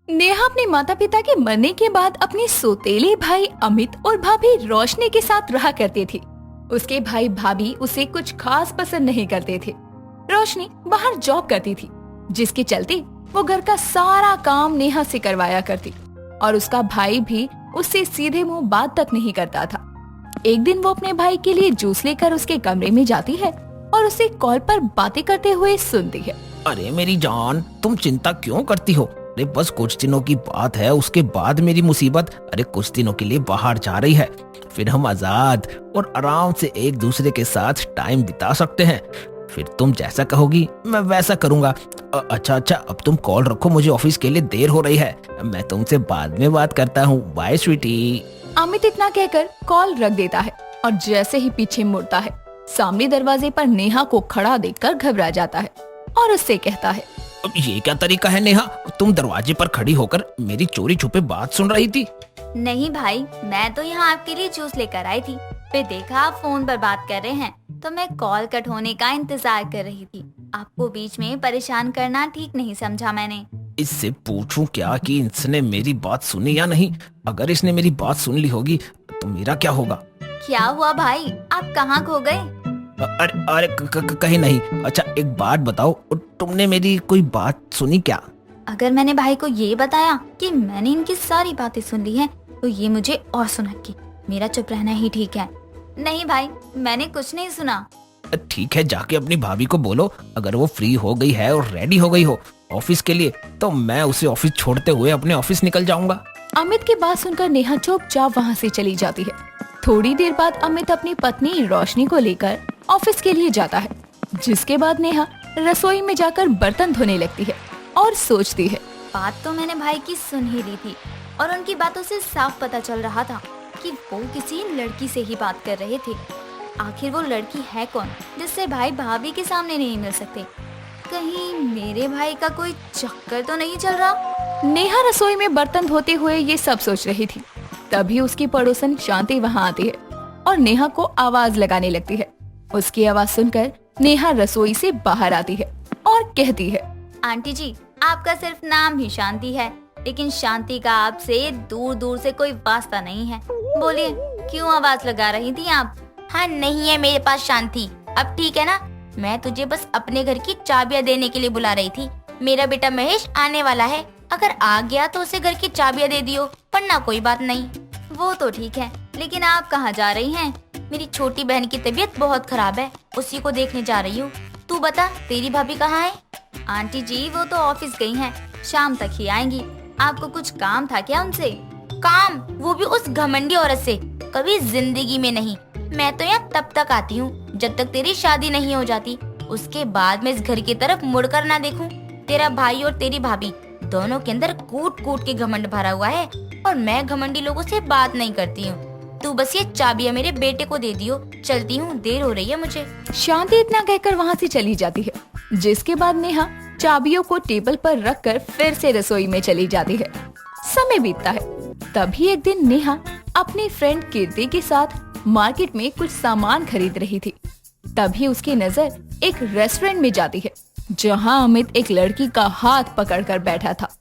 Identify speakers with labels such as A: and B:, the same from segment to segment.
A: नेहा अपने माता पिता के मरने के बाद अपने सौतेले भाई अमित और भाभी रोशनी के साथ रहा करती थी। उसके भाई भाभी उसे कुछ खास पसंद नहीं करते थे। रोशनी बाहर जॉब करती थी, जिसके चलते वो घर का सारा काम नेहा से करवाया करती और उसका भाई भी उससे सीधे मुंह बात तक नहीं करता था। एक दिन वो अपने भाई के लिए जूस लेकर उसके कमरे में जाती है और उसे कॉल पर बातें करते हुए सुनती है।
B: अरे मेरी जान, तुम चिंता क्यों करती हो? अरे बस कुछ दिनों की बात है, उसके बाद मेरी मुसीबत। अरे कुछ दिनों के लिए बाहर जा रही है, फिर हम आजाद और आराम से एक दूसरे के साथ टाइम बिता सकते हैं। फिर तुम जैसा कहोगी मैं वैसा करूंगा। अच्छा, अब तुम कॉल रखो, मुझे ऑफिस के लिए देर हो रही है। मैं तुमसे बाद में बात करता हूँ। बाय स्वीटी।
A: अमित इतना कहकर कॉल रख देता है और जैसे ही पीछे मुड़ता है, सामने दरवाजे पर नेहा को खड़ा देखकर घबरा जाता है और उससे कहता है,
B: अब ये क्या तरीका है नेहा? तुम दरवाजे पर खड़ी होकर मेरी चोरी छुपे बात सुन रही थी?
C: नहीं भाई, मैं तो यहाँ आपके लिए जूस लेकर आई थी। फिर देखा आप फोन पर बात कर रहे हैं, तो मैं कॉल कट होने का इंतजार कर रही थी। आपको बीच में परेशान करना ठीक नहीं समझा मैंने।
B: इससे पूछूं क्या कि इसने मेरी बात सुनी या नहीं? अगर इसने मेरी बात सुन ली होगी तो मेरा क्या होगा?
C: क्या हुआ भाई, आप कहाँ खो गए?
B: अरे कहीं नहीं। अच्छा एक बात बताओ, तुमने मेरी कोई बात सुनी क्या?
C: अगर मैंने भाई को ये बताया कि मैंने इनकी सारी बातें सुन ली हैं, तो ये मुझे और सुनाएगी। मेरा चुप रहना ही ठीक है। नहीं भाई, मैंने कुछ नहीं सुना।
B: ठीक है, जाके अपनी भाभी को बोलो, अगर वो फ्री हो गई है और रेडी हो गई हो ऑफिस के लिए, तो मैं उसे ऑफिस छोड़ते हुए अपने ऑफिस निकल जाऊंगा।
A: अमित की बात सुनकर नेहा चुपचाप वहाँ से चली जाती है। थोड़ी देर बाद अमित अपनी पत्नी रोशनी को लेकर ऑफिस के लिए जाता है, जिसके बाद नेहा रसोई में जाकर बर्तन धोने लगती है और सोचती है,
C: बात तो मैंने भाई की सुन ही ली थी और उनकी बातों से साफ पता चल रहा था कि वो किसी लड़की से ही बात कर रहे थे। आखिर वो लड़की है कौन जिससे भाई भाभी के सामने नहीं मिल सकते? कहीं मेरे भाई का कोई चक्कर तो नहीं चल रहा?
A: नेहा रसोई में बर्तन धोते हुए ये सब सोच रही थी। तभी उसकी पड़ोसन शांति वहाँ आती है और नेहा को आवाज लगाने लगती है। उसकी आवाज सुनकर नेहा रसोई से बाहर आती है और कहती है,
C: आंटी जी, आपका सिर्फ नाम ही शांति है, लेकिन शांति का आपसे दूर दूर से कोई वास्ता नहीं है। बोलिए, क्यों आवाज लगा रही थी आप? हाँ, नहीं है मेरे पास शांति। अब ठीक है ना? मैं तुझे बस अपने घर की चाबियां देने के लिए बुला रही थी। मेरा बेटा महेश आने वाला है, अगर आ गया तो उसे घर की चाबियां दे दियो, वरना कोई बात नहीं। वो तो ठीक है, लेकिन आप कहाँ जा रही हैं? मेरी छोटी बहन की तबीयत बहुत खराब है, उसी को देखने जा रही हूँ। तू बता, तेरी भाभी कहाँ है? आंटी जी, वो तो ऑफिस गई हैं, शाम तक ही आएंगी। आपको कुछ काम था क्या उनसे? काम? वो भी उस घमंडी औरत से? कभी जिंदगी में नहीं। मैं तो यहाँ तब तक आती हूँ जब तक तेरी शादी नहीं हो जाती। उसके बाद मैं इस घर की तरफ मुड़कर ना देखूं। तेरा भाई और तेरी भाभी दोनों के अंदर कूट कूट के घमंड भरा हुआ है और मैं घमंडी लोगों से बात नहीं करती हूँ। तू बस ये चाबियां मेरे बेटे को दे दियो। चलती हूँ, देर हो रही है मुझे।
A: शांति इतना कहकर वहाँ से चली जाती है, जिसके बाद नेहा चाबियों को टेबल पर रखकर फिर से रसोई में चली जाती है। समय बीतता है। तभी एक दिन नेहा अपनी फ्रेंड कीर्ति के साथ मार्केट में कुछ सामान खरीद रही थी। तभी उसकी नजर एक रेस्टोरेंट में जाती है, जहां अमित एक लड़की का हाथ पकड़कर बैठा था।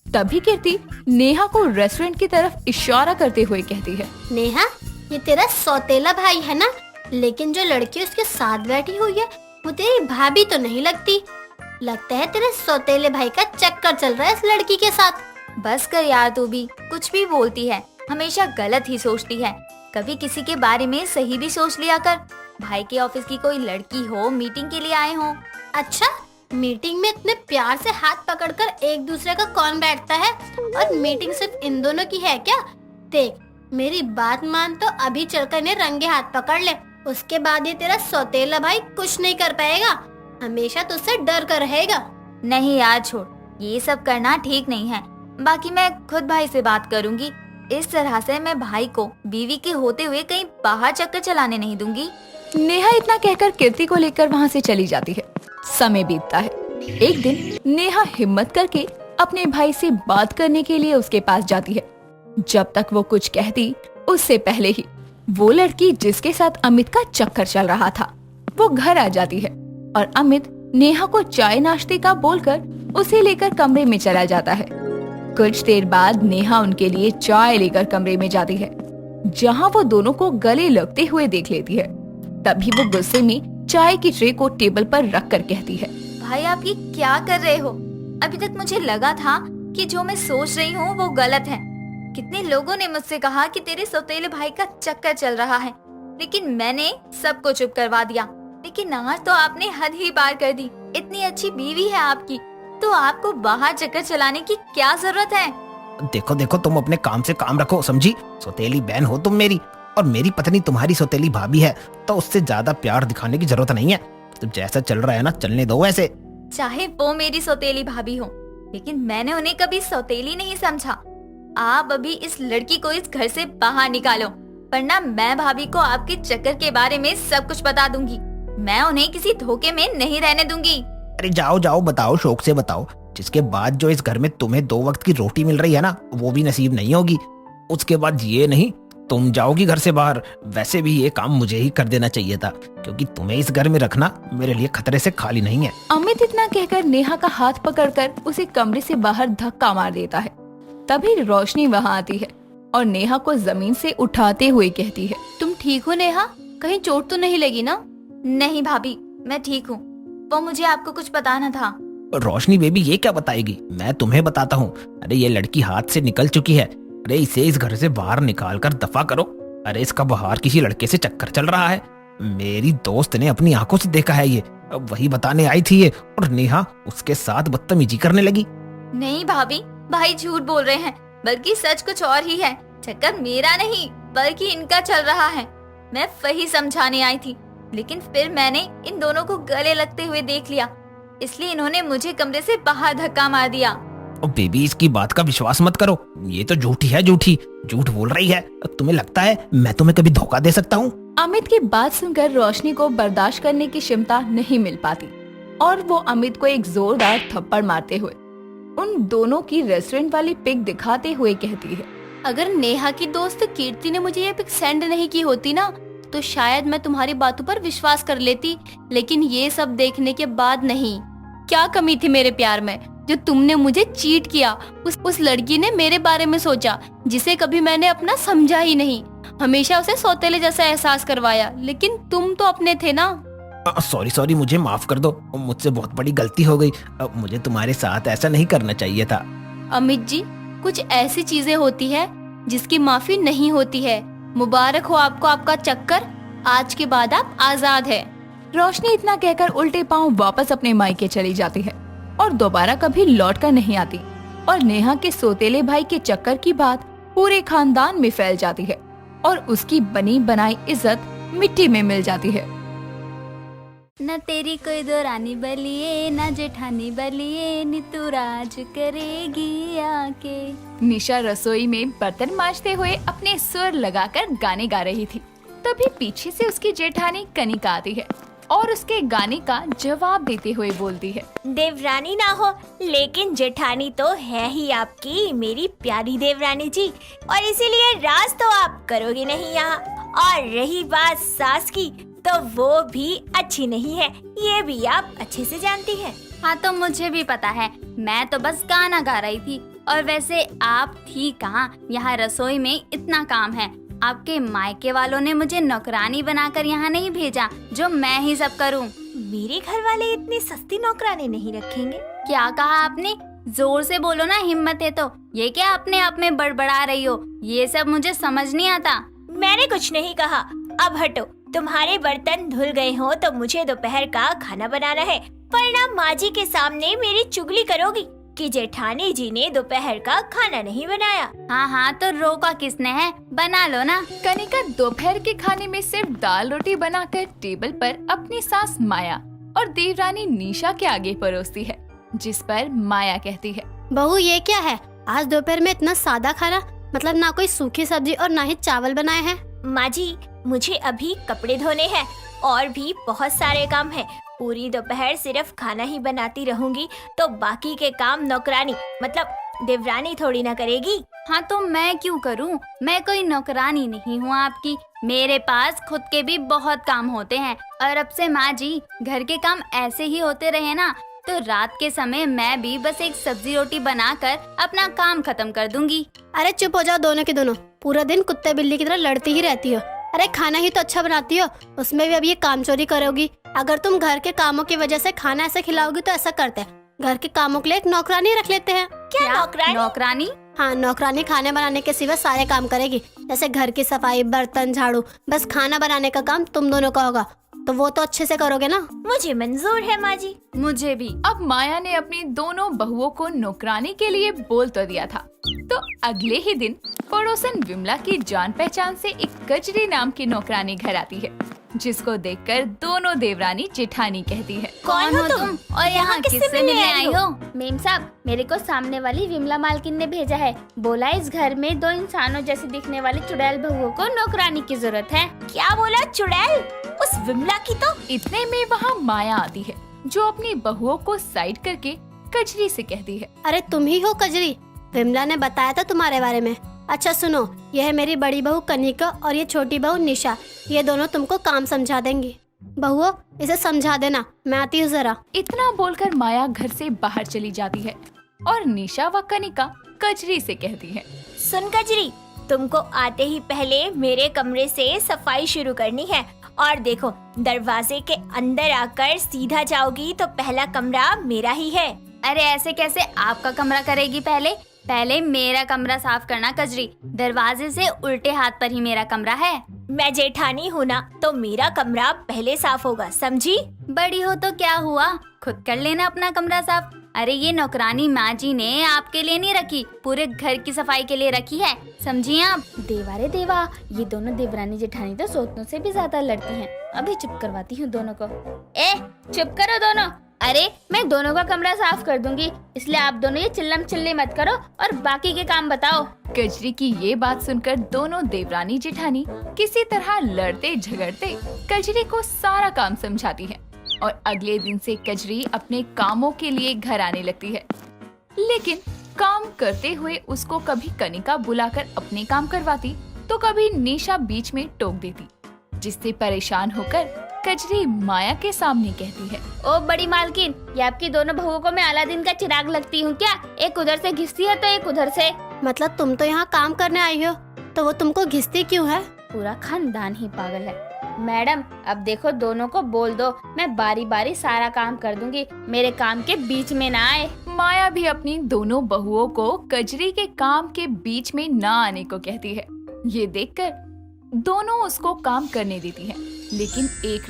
A: तभी कीर्ति नेहा को रेस्टोरेंट की तरफ इशारा करते हुए कहती है,
D: नेहा, ये तेरा सौतेला भाई है ना? लेकिन जो लड़की उसके साथ बैठी हुई है वो तेरी भाभी तो नहीं लगती। लगता है तेरे सौतेले भाई का चक्कर चल रहा है इस लड़की के साथ।
C: बस कर यार, तू भी कुछ भी बोलती है, हमेशा गलत ही सोचती है। कभी किसी के बारे में सही भी सोच लिया कर। भाई के ऑफिस की कोई लड़की हो, मीटिंग के लिए आए हो।
D: अच्छा, मीटिंग में इतने प्यार से हाथ पकड़कर एक दूसरे का कौन बैठता है? और मीटिंग सिर्फ इन दोनों की है क्या? देख, मेरी बात मान तो अभी चलकर इन्हें रंगे हाथ पकड़ ले। उसके बाद ये तेरा सौतेला भाई कुछ नहीं कर पाएगा, हमेशा तुझसे डर कर रहेगा।
C: नहीं यार, छोड़, ये सब करना ठीक नहीं है। बाकी मैं खुद भाई से बात करूंगी। इस तरह से मैं भाई को बीवी के होते हुए कहीं बाहर चक्कर चलाने नहीं दूंगी।
A: नेहा इतना कहकर कीर्ति को लेकर वहाँ से चली जाती है। समय बीतता है। एक दिन नेहा हिम्मत करके अपने भाई से बात करने के लिए उसके पास जाती है। जब तक वो कुछ कहती, उससे पहले ही वो लड़की जिसके साथ अमित का चक्कर चल रहा था, वो घर आ जाती है और अमित नेहा को चाय नाश्ते का बोलकर उसे लेकर कमरे में चला जाता है। कुछ देर बाद नेहा उनके लिए चाय लेकर कमरे में जाती है, जहाँ वो दोनों को गले लगते हुए देख लेती है। तभी वो गुस्से में चाय की ट्रे को टेबल पर रख कर कहती है,
C: भाई आप ये क्या कर रहे हो? अभी तक मुझे लगा था कि जो मैं सोच रही हूँ वो गलत है। कितने लोगों ने मुझसे कहा कि तेरे सौतेले भाई का चक्कर चल रहा है, लेकिन मैंने सबको चुप करवा दिया। लेकिन आज तो आपने हद ही पार कर दी। इतनी अच्छी बीवी है आपकी, तो आपको बाहर चक्कर चलाने की क्या जरूरत है?
B: देखो देखो, तुम अपने काम से काम रखो, समझी? सौतेली बहन हो तुम मेरी, और मेरी पत्नी तुम्हारी सौतेली भाभी है, तो उससे ज्यादा प्यार दिखाने की जरूरत नहीं है। तो जैसा चल रहा है ना, चलने दो ऐसे।
C: चाहे वो मेरी सौतेली भाभी हो, लेकिन मैंने उन्हें कभी सौतेली नहीं समझा। आप अभी इस लड़की को इस घर से बाहर निकालो, वरना मैं भाभी को आपके चक्कर के बारे में सब कुछ बता दूंगी। मैं उन्हें किसी धोखे में नहीं रहने दूंगी।
B: अरे जाओ जाओ, बताओ, शौक से बताओ। जिसके बाद जो इस घर में तुम्हें 2 वक्त की रोटी मिल रही है ना, वो भी नसीब नहीं होगी। उसके बाद ये नहीं तुम जाओगी घर से बाहर। वैसे भी ये काम मुझे ही कर देना चाहिए था, क्योंकि तुम्हें इस घर में रखना मेरे लिए खतरे से खाली नहीं है।
A: अमित इतना कहकर नेहा का हाथ पकड़कर उसे कमरे से बाहर धक्का मार देता है। तभी रोशनी वहाँ आती है और नेहा को जमीन से उठाते हुए कहती है,
D: तुम ठीक हो नेहा? कहीं चोट तो नहीं लगी ना?
C: नहीं भाभी, मैं ठीक हूँ। वो मुझे आपको कुछ बताना था।
B: रोशनी बेबी, ये क्या बताएगी? मैं तुम्हें बताता हूँ। अरे ये लड़की हाथ से निकल चुकी है। अरे इसे इस घर से बाहर निकाल कर दफा करो। अरे इसका बाहर किसी लड़के से चक्कर चल रहा है। मेरी दोस्त ने अपनी आंखों से देखा है ये, वही बताने आई थी ये, और नेहा उसके साथ बदतमीजी करने लगी।
C: नहीं भाभी, भाई झूठ बोल रहे हैं, बल्कि सच कुछ और ही है। चक्कर मेरा नहीं बल्कि इनका चल रहा है। मैं वही समझाने आई थी, लेकिन फिर मैंने इन दोनों को गले लगते हुए देख लिया, इसलिए इन्होंने मुझे कमरे से बाहर धक्का मार दिया।
B: और बेबी, इसकी बात का विश्वास मत करो, ये तो झूठी है, झूठ बोल रही है। तुम्हें लगता है मैं तुम्हें कभी धोखा दे सकता हूँ?
A: अमित की बात सुनकर रोशनी को बर्दाश्त करने की क्षमता नहीं मिल पाती और वो अमित को एक जोरदार थप्पड़ मारते हुए उन दोनों की रेस्टोरेंट वाली पिक दिखाते हुए कहती है,
D: अगर नेहा की दोस्त कीर्ति ने मुझे ये पिक सेंड नहीं की होती ना, तो शायद मैं तुम्हारी बातों पर विश्वास कर लेती, लेकिन ये सब देखने के बाद नहीं। क्या कमी थी मेरे प्यार में जो तुमने मुझे चीट किया? उस लड़की ने मेरे बारे में सोचा जिसे कभी मैंने अपना समझा ही नहीं। हमेशा उसे सौतेले जैसा एहसास करवाया, लेकिन तुम तो अपने थे ना।
B: सॉरी, मुझे माफ कर दो, मुझसे बहुत बड़ी गलती हो गई। मुझे तुम्हारे साथ ऐसा नहीं करना चाहिए था।
D: अमित जी, कुछ ऐसी चीजें होती है जिसकी माफी नहीं होती है। मुबारक हो आपको आपका चक्कर, आज के बाद आप आजाद है।
A: रोशनी इतना कहकर उल्टे पांव वापस अपने मायके चली जाती है और दोबारा कभी लौट कर नहीं आती और नेहा के सौतेले भाई के चक्कर की बात पूरे खानदान में फैल जाती है और उसकी बनी बनाई इज्जत मिट्टी में मिल जाती है।
C: न तेरी कोई दोरानी बलिए, न जेठानी बलिए, नी तू राज करेगी आके।
A: निशा रसोई में बर्तन मांजते हुए अपने सुर लगाकर गाने गा रही थी। तभी पीछे से उसकी जेठानी कनिका आती है और उसके गाने का जवाब देते हुए बोलती है,
E: देवरानी ना हो लेकिन जेठानी तो है ही आपकी, मेरी प्यारी देवरानी जी, और इसीलिए राज तो आप करोगे नहीं यहाँ। और रही बात सास की, तो वो भी अच्छी नहीं है, ये भी आप अच्छे से जानती हैं।
C: हाँ तो मुझे भी पता है, मैं तो बस गाना गा रही थी। और वैसे आप थी कहाँ? यहाँ रसोई में इतना काम है। आपके मायके वालों ने मुझे नौकरानी बनाकर यहाँ नहीं भेजा जो मैं ही सब करूँ।
E: मेरे घर वाले इतनी सस्ती नौकरानी नहीं रखेंगे।
C: क्या कहा आपने? जोर से बोलो ना, हिम्मत है तो। ये क्या अपने आप में बड़बड़ा रही हो? ये सब मुझे समझ नहीं आता।
E: मैंने कुछ नहीं कहा, अब हटो। तुम्हारे बर्तन धुल गए हो तो मुझे दोपहर का खाना बनाना है, वरना माँ जी के सामने मेरी चुगली करोगी कि जेठानी जी ने दोपहर का खाना नहीं बनाया।
C: हाँ तो रोका किसने है? बना लो ना।
A: कनिका दोपहर के खाने में सिर्फ दाल रोटी बनाकर टेबल पर अपनी सास माया और देवरानी निशा के आगे परोसती है, जिस पर माया कहती है,
D: बहू ये क्या है? आज दोपहर में इतना सादा खाना, मतलब ना कोई सूखी सब्जी और ना ही चावल बनाए हैं।
E: माँ जी, मुझे अभी कपड़े धोने हैं और भी बहुत सारे काम हैं। पूरी दोपहर सिर्फ खाना ही बनाती रहूंगी तो बाकी के काम नौकरानी मतलब देवरानी थोड़ी ना करेगी।
C: हाँ तो मैं क्यों करूँ? मैं कोई नौकरानी नहीं हूँ आपकी। मेरे पास खुद के भी बहुत काम होते हैं और अब से माँ जी घर के काम ऐसे ही होते रहे ना तो रात के समय मैं भी बस एक सब्जी रोटी बनाकर अपना काम खत्म कर दूंगी।
D: अरे चुप हो जाओ दोनों के दोनों, पूरा दिन कुत्ते बिल्ली की तरह लड़ती ही रहती हो। अरे खाना ही तो अच्छा बनाती हो, उसमें भी अब ये काम चोरी करोगी। अगर तुम घर के कामों की वजह से खाना ऐसे खिलाओगी तो ऐसा करते हैं, घर के कामों के लिए एक नौकरानी रख लेते हैं।
E: क्या नौकरानी?
C: नौकरानी?
D: हाँ, नौकरानी खाने बनाने के सिवा सारे काम करेगी, जैसे घर की सफाई, बर्तन, झाड़ू। बस खाना बनाने का काम तुम दोनों का होगा, तो वो तो अच्छे से करोगे ना।
E: मुझे मंजूर है माँ जी।
C: मुझे भी।
A: अब माया ने अपनी दोनों बहुओं को नौकरानी के लिए बोल तो दिया था, तो अगले ही दिन पड़ोसन विमला की जान पहचान से एक कजरी नाम की नौकरानी घर आती है, जिसको देखकर दोनों देवरानी जेठानी कहती है,
C: कौन हो तुम और यहाँ किससे मिलने आई हो?
F: मेम साहब, मेरे को सामने वाली विमला मालकिन ने भेजा है। बोला इस घर में 2 इंसानों जैसी दिखने वाली चुड़ैल बहुओं को नौकरानी की जरूरत है।
E: क्या बोला? चुड़ैल? उस विमला की तो।
A: इतने में वहाँ माया आती है, जो अपनी बहुओं को साइड करके कजरी से कहती है,
D: अरे तुम ही हो कजरी, विमला ने बताया था तुम्हारे बारे में। अच्छा सुनो, यह है मेरी बड़ी बहू कनिका और ये छोटी बहू निशा, ये दोनों तुमको काम समझा देंगी। बहुओं, इसे समझा देना, मैं आती हूँ जरा।
A: इतना बोलकर माया घर से बाहर चली जाती है और निशा व कनिका कजरी से कहती है,
E: सुन कजरी, तुमको आते ही पहले मेरे कमरे से सफाई शुरू करनी है। और देखो, दरवाजे के अंदर आकर सीधा जाओगी तो पहला कमरा मेरा ही है।
C: अरे ऐसे कैसे? आपका कमरा करेगी पहले मेरा कमरा साफ करना कजरी। दरवाजे से उल्टे हाथ पर ही मेरा कमरा है।
E: मैं जेठानी हूँ ना, तो मेरा कमरा पहले साफ होगा, समझी?
C: बड़ी हो तो क्या हुआ, खुद कर लेना अपना कमरा साफ। अरे ये नौकरानी माँ जी ने आपके लिए नहीं रखी, पूरे घर की सफाई के लिए रखी है, समझी आप?
F: देवा रे देवा, ये दोनों देवरानी जेठानी तो सोतों से भी ज्यादा लड़ती हैं। अभी चुप करवाती हूँ दोनों को। ए चुप करो दोनों। अरे मैं दोनों का कमरा साफ कर दूंगी, इसलिए आप दोनों ये चिल्लम चिल्ली मत करो और बाकी के काम बताओ।
A: कजरी की ये बात सुनकर दोनों देवरानी जेठानी किसी तरह लड़ते झगड़ते कजरी को सारा काम समझाती है और अगले दिन से कजरी अपने कामों के लिए घर आने लगती है। लेकिन काम करते हुए उसको कभी कनिका बुलाकर अपने काम करवाती तो कभी निशा बीच में टोक देती, जिससे परेशान होकर कजरी माया के सामने कहती है,
F: ओ बड़ी मालकिन, ये आपकी दोनों बहुओं को मैं अलादीन का चिराग लगती हूँ क्या? एक उधर से घिसती है तो एक उधर से।
D: मतलब तुम तो यहाँ काम करने आई हो, तो वो तुमको घिसती क्यों है?
F: पूरा खानदान ही पागल है। मैडम अब देखो, दोनों को बोल दो, मैं बारी बारी सारा काम कर दूंगी, मेरे काम के बीच में ना आए।
A: माया भी अपनी दोनों बहुओं को कजरी के काम के बीच में न आने को कहती है। ये देखकर दोनों उसको काम करने देती हैं। लेकिन एक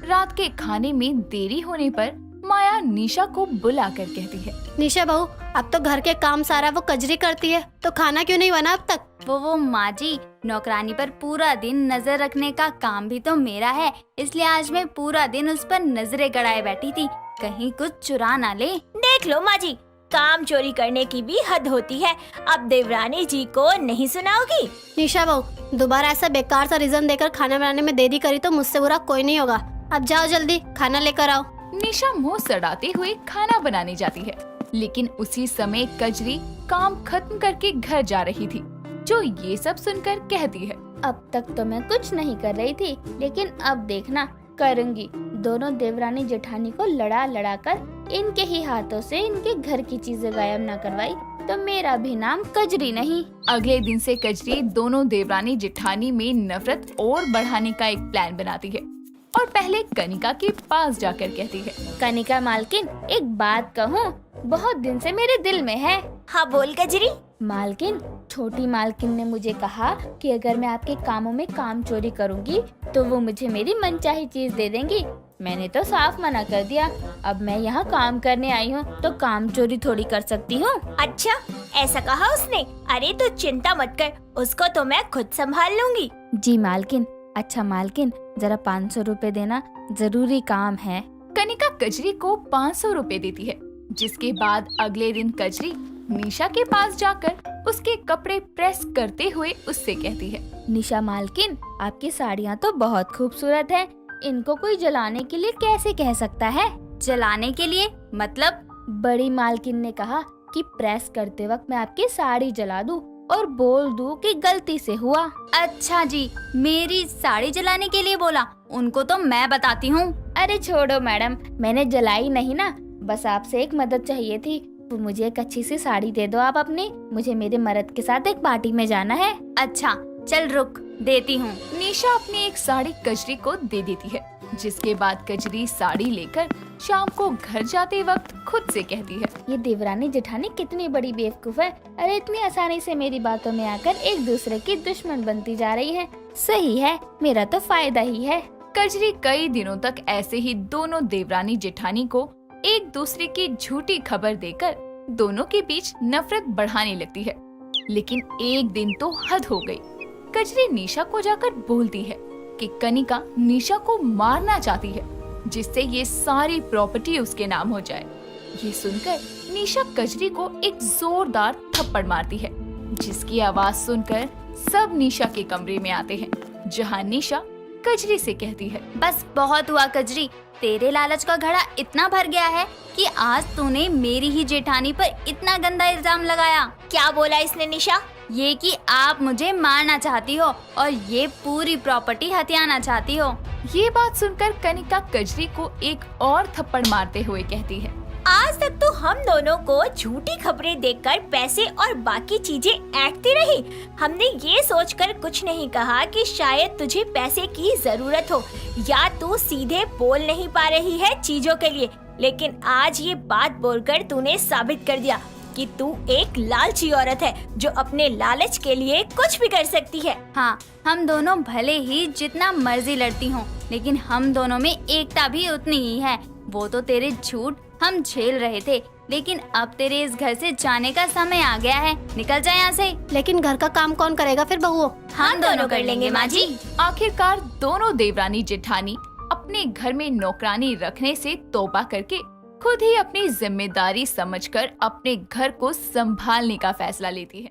A: रात के खाने में देरी होने पर माया निशा को बुलाकर कहती है,
D: निशा बहू, अब तो घर के काम सारा वो कजरी करती है, तो खाना क्यों नहीं बना अब तक?
C: वो माँ जी, नौकरानी पर पूरा दिन नजर रखने का काम भी तो मेरा है, इसलिए आज मैं पूरा दिन उस पर नजरें गड़ाए बैठी थी, कहीं कुछ चुरा ना ले।
E: देख लो माँ जी, काम चोरी करने की भी हद होती है। अब देवरानी जी को नहीं सुनाओगी?
D: निशा बहू, दोबारा ऐसा बेकार सा रीजन देकर खाना बनाने में देरी करी तो मुझसे बुरा कोई नहीं होगा। अब जाओ जल्दी खाना लेकर आओ।
A: निशा मुंह सड़ाते हुए खाना बनाने जाती है, लेकिन उसी समय कजरी काम खत्म करके घर जा रही थी, जो ये सब सुनकर कहती है,
F: अब तक तो मैं कुछ नहीं कर रही थी, लेकिन अब देखना करूंगी। दोनों देवरानी जेठानी को लड़ा कर इनके ही हाथों से इनके घर की चीजें गायब न करवाई तो मेरा भी नाम कजरी नहीं।
A: अगले दिन से कजरी दोनों देवरानी जेठानी में नफरत और बढ़ाने का एक प्लान बनाती है और पहले कनिका के पास जाकर कहती है,
F: कनिका मालकिन, एक बात कहूँ, बहुत दिन से मेरे दिल में है।
E: हाँ बोल कजरी।
F: मालकिन, छोटी मालकिन ने मुझे कहा कि अगर मैं आपके कामों में काम चोरी करूंगी तो वो मुझे मेरी मनचाही चीज दे देंगी। मैंने तो साफ मना कर दिया। अब मैं यहाँ काम करने आई हूँ तो काम चोरी थोड़ी कर सकती हूँ।
E: अच्छा, ऐसा कहा उसने? अरे तू चिंता मत कर, उसको तो मैं खुद संभाल लूंगी।
F: जी मालकिन। अच्छा मालकिन, जरा 500 रुपए देना, जरूरी काम है।
A: कनिका कजरी को 500 रुपए देती है, जिसके बाद अगले दिन कजरी निशा के पास जाकर उसके कपड़े प्रेस करते हुए उससे कहती है,
F: निशा मालकिन, आपकी साड़ियाँ तो बहुत खूबसूरत हैं। इनको कोई जलाने के लिए कैसे कह सकता है?
C: जलाने के लिए मतलब?
F: बड़ी मालकिन ने कहा कि प्रेस करते वक्त मैं आपकी साड़ी जला दूं और बोल दूं कि गलती से हुआ।
C: अच्छा जी, मेरी साड़ी जलाने के लिए बोला? उनको तो मैं बताती हूँ।
F: अरे छोड़ो मैडम, मैंने जलाई नहीं ना, बस आपसे एक मदद चाहिए थी। वो मुझे एक अच्छी सी साड़ी दे दो आप अपनी। मुझे मेरे मर्द के साथ एक पार्टी में जाना है।
C: अच्छा चल रुक, देती हूँ।
A: निशा अपनी एक साड़ी कजरी को दे देती है, जिसके बाद कजरी साड़ी लेकर शाम को घर जाते वक्त खुद से कहती है,
F: ये देवरानी जेठानी कितनी बड़ी बेवकूफ है। अरे इतनी आसानी से मेरी बातों में आकर एक दूसरे की दुश्मन बनती जा रही है। सही है, मेरा तो फायदा ही है।
A: कजरी कई दिनों तक ऐसे ही दोनों देवरानी जेठानी को एक दूसरे की झूठी खबर देकर दोनों के बीच नफरत बढ़ाने लगती है। लेकिन एक दिन तो हद हो गई। कजरी निशा को जाकर बोलती है कि कनिका निशा को मारना चाहती है, जिससे ये सारी प्रॉपर्टी उसके नाम हो जाए। ये सुनकर निशा कजरी को एक जोरदार थप्पड़ मारती है, जिसकी आवाज सुनकर सब निशा के कमरे में आते हैं, जहाँ निशा कजरी से कहती है,
C: बस बहुत हुआ कजरी, तेरे लालच का घड़ा इतना भर गया है कि आज तूने मेरी ही जेठानी पर इतना गंदा इल्जाम लगाया।
E: क्या बोला इसने निशा?
C: ये कि आप मुझे मारना चाहती हो और ये पूरी प्रॉपर्टी हथियाना चाहती हो।
A: ये बात सुनकर कनिका कजरी को एक और थप्पड़ मारते हुए कहती है,
E: आज तक तो हम दोनों को झूठी खबरें देकर पैसे और बाकी चीजें ऐंठती रही। हमने ये सोचकर कुछ नहीं कहा कि शायद तुझे पैसे की जरूरत हो या तू सीधे बोल नहीं पा रही है चीजों के लिए। लेकिन आज ये बात बोलकर तूने साबित कर दिया कि तू एक लालची औरत है जो अपने लालच के लिए कुछ भी कर सकती है।
C: हाँ, हम दोनों भले ही जितना मर्जी लड़ती हों, लेकिन हम दोनों में एकता भी उतनी ही है। वो तो तेरे झूठ हम झेल रहे थे, लेकिन अब तेरे इस घर से जाने का समय आ गया है। निकल जा यहाँ से।
D: लेकिन घर का काम कौन करेगा फिर बहुओं?
C: हम दोनों कर लेंगे माँ जी।
A: आखिरकार दोनों देवरानी जेठानी अपने घर में नौकरानी रखने से तौबा करके खुद ही अपनी जिम्मेदारी समझकर अपने घर को संभालने का फैसला लेती है।